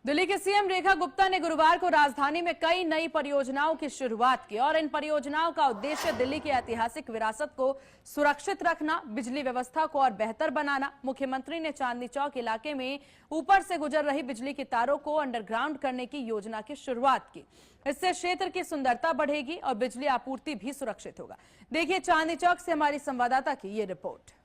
दिल्ली के सीएम रेखा गुप्ता ने गुरुवार को राजधानी में कई नई परियोजनाओं की शुरुआत की और इन परियोजनाओं का उद्देश्य दिल्ली की ऐतिहासिक विरासत को सुरक्षित रखना, बिजली व्यवस्था को और बेहतर बनाना। मुख्यमंत्री ने चांदनी चौक इलाके में ऊपर से गुजर रही बिजली की तारों को अंडरग्राउंड करने की योजना की शुरुआत की। इससे क्षेत्र की सुंदरता बढ़ेगी और बिजली आपूर्ति भी सुरक्षित होगा। देखिए चांदनी चौक से हमारी संवाददाता की ये रिपोर्ट।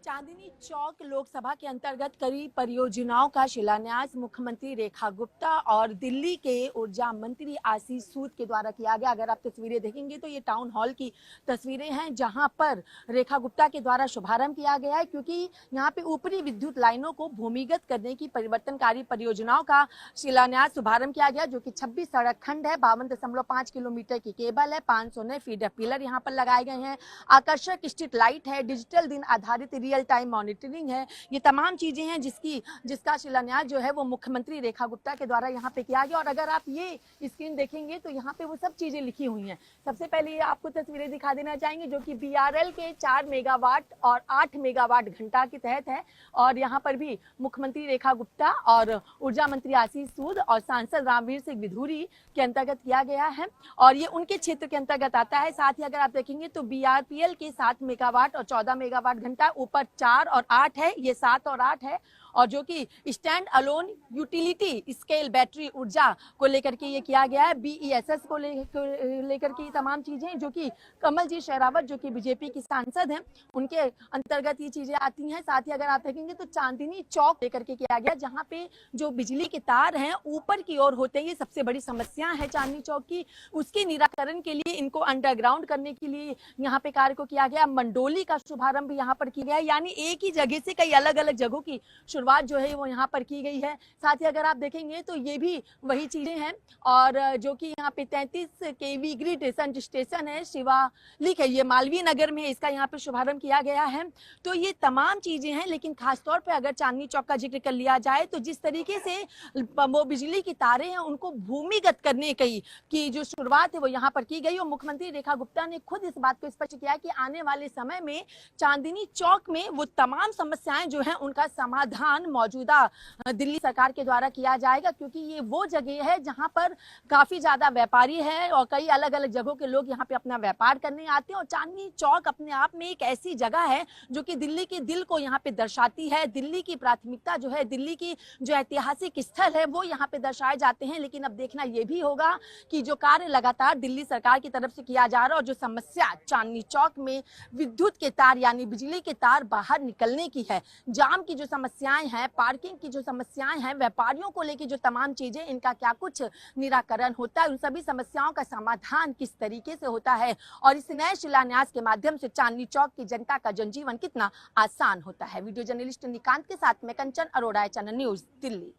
चांदनी चौक लोकसभा के अंतर्गत कई परियोजनाओं का शिलान्यास मुख्यमंत्री रेखा गुप्ता और दिल्ली के ऊर्जा मंत्री आशीष सूद के द्वारा किया गया। अगर आप तस्वीरें देखेंगे तो ये टाउन हॉल की तस्वीरें हैं जहां पर रेखा गुप्ता के द्वारा शुभारंभ किया गया है, क्योंकि यहां पे ऊपरी विद्युत लाइनों को भूमिगत करने की परिवर्तनकारी परियोजनाओं का शिलान्यास शुभारंभ किया गया, जो कि 26 सड़क खंड है, 52.5 किलोमीटर की केबल है, 509 फीडर पिलर यहाँ पर लगाए गए हैं, आकर्षक स्ट्रीट लाइट है, डिजिटल दिन आधारित रियल टाइम मॉनिटरिंग है। ये तमाम चीजें हैं जिसका शिलान्यास जो है वो मुख्यमंत्री रेखा गुप्ता के द्वारा यहाँ पे किया गया। और अगर आप ये स्क्रीन देखेंगे तो यहाँ पे वो सब चीजें लिखी हुई हैं। सबसे पहले ये आपको तस्वीरें दिखा देना चाहेंगे जो कि BRL के 4 मेगावाट और 8 मेगावाट घंटा के तहत है। और यहाँ पर भी मुख्यमंत्री रेखा गुप्ता और ऊर्जा मंत्री आशीष सूद और सांसद रामवीर सिंह विधूरी के अंतर्गत किया गया है और ये उनके क्षेत्र के अंतर्गत आता है। साथ ही अगर आप देखेंगे तो BRPL के 7 मेगावाट और 14 मेगावाट घंटा, ऊपर 4 और 8 है, ये 7 और 8 है। और जो कि stand alone utility scale battery ऊर्जा को लेकर के ये किया गया है। BESS को लेकर के ये तमाम चीजें जो कि कमल जी शेरावत जो कि बीजेपी की सांसद हैं उनके अंतर्गत ये चीजें आती हैं। साथ ही अगर आप देखेंगे तो चांदनी चौक लेकर के किया गया, जहां पे जो बिजली के तार हैं ऊपर की ओर होते हैं, ये सबसे बड़ी समस्या है चांदनी चौक की। उसके निराकरण के लिए इनको अंडरग्राउंड करने के लिए यहाँ पे कार्य को किया गया। मंडोली का शुभारंभ यहाँ पर किया गया, यानी एक ही जगह से कई अलग अलग जगहों की शुरुआत जो है वो यहाँ पर की गई है। साथ ही अगर आप देखेंगे तो ये भी वही चीजें हैं और जो कि यहाँ पे 33 kV ग्रिड स्टेशन है, शिवालिक है, ये मालवीय नगर में इसका यहाँ पे शुभारंभ किया गया है। तो ये तमाम चीजें हैं, लेकिन खासतौर पे अगर चांदनी चौक का जिक्र कर लिया जाए तो जिस तरीके से वो बिजली की तारें हैं उनको भूमिगत करने की जो शुरुआत है वो यहाँ पर की गई। और मुख्यमंत्री रेखा गुप्ता ने खुद इस बात को स्पष्ट किया कि आने वाले समय में चांदनी चौक में वो तमाम समस्याएं जो है उनका समाधान मौजूदा दिल्ली सरकार के द्वारा किया जाएगा, क्योंकि ये वो जगह है जहां पर काफी ज्यादा व्यापारी है और कई अलग अलग जगहों के लोग यहाँ पे अपना व्यापार करने आते हैं। और चांदनी चौक अपने आप में एक ऐसी जगह है जो कि दिल्ली के दिल को यहाँ पे दर्शाती है। दिल्ली की प्राथमिकता जो है, दिल्ली की जो ऐतिहासिक स्थल है वो यहाँ पे दर्शाए जाते हैं। लेकिन अब देखना ये भी होगा कि जो कार्य लगातार दिल्ली सरकार की तरफ से किया जा रहा है और जो समस्या चांदनी चौक में विद्युत के तार यानी बिजली के तार बाहर निकलने की है, जाम की जो समस्याएं हैं, पार्किंग की जो समस्याएं हैं, व्यापारियों को लेकर जो तमाम चीजें, इनका क्या कुछ निराकरण होता है, उन सभी समस्याओं का समाधान किस तरीके से होता है और इस नए शिलान्यास के माध्यम से चांदनी चौक की जनता का जनजीवन कितना आसान होता है। वीडियो जर्नलिस्ट निकांत के साथ में कंचन अरोड़ा, चैनल न्यूज, दिल्ली।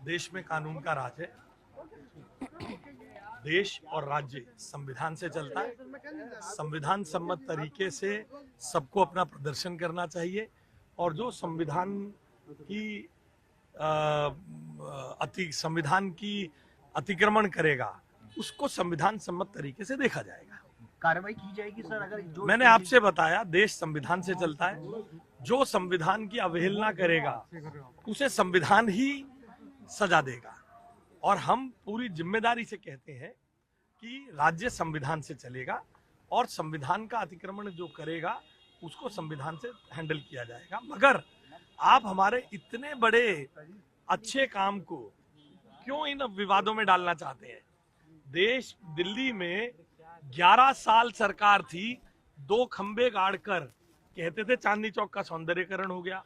देश में कानून का राज है। देश और राज्य संविधान से चलता है। संविधान सम्मत तरीके से सबको अपना प्रदर्शन करना चाहिए और जो संविधान की अतिक्रमण करेगा उसको संविधान सम्मत तरीके से देखा जाएगा, कार्रवाई की जाएगी। सर अगर जो मैंने आपसे बताया देश संविधान से चलता है, जो संविधान की अवहेलना करेगा उसे संविधान ही सजा देगा। और हम पूरी जिम्मेदारी से कहते हैं कि राज्य संविधान से चलेगा और संविधान का अतिक्रमण जो करेगा उसको संविधान से हैंडल किया जाएगा। मगर आप हमारे इतने बड़े अच्छे काम को क्यों इन विवादों में डालना चाहते हैं? दिल्ली में 11 साल सरकार थी, 2 खंबे गाड़कर कहते थे चांदनी चौक का सौंदर्यीकरण हो गया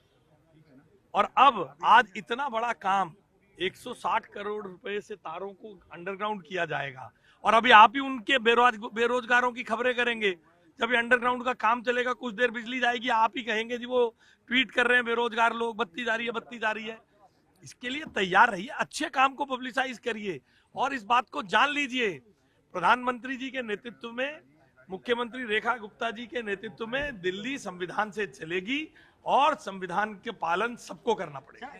और अब आज इतना बड़ा काम 160 करोड़ रुपए से तारों को अंडरग्राउंड किया जाएगा। और अभी आप ही उनके बेरोजगारों की खबरें करेंगे। जब ये अंडरग्राउंड का काम चलेगा, कुछ देर बिजली जाएगी, आप ही कहेंगे जी वो ट्वीट कर रहे हैं बेरोजगार लोग, बत्ती जा रही है, बत्ती जा रही है। इसके लिए तैयार रहिए, अच्छे काम को पब्लिसाइज करिए और इस बात को जान लीजिए प्रधानमंत्री जी के नेतृत्व में, मुख्यमंत्री रेखा गुप्ता जी के नेतृत्व में दिल्ली संविधान से चलेगी और संविधान के पालन सबको करना पड़ेगा।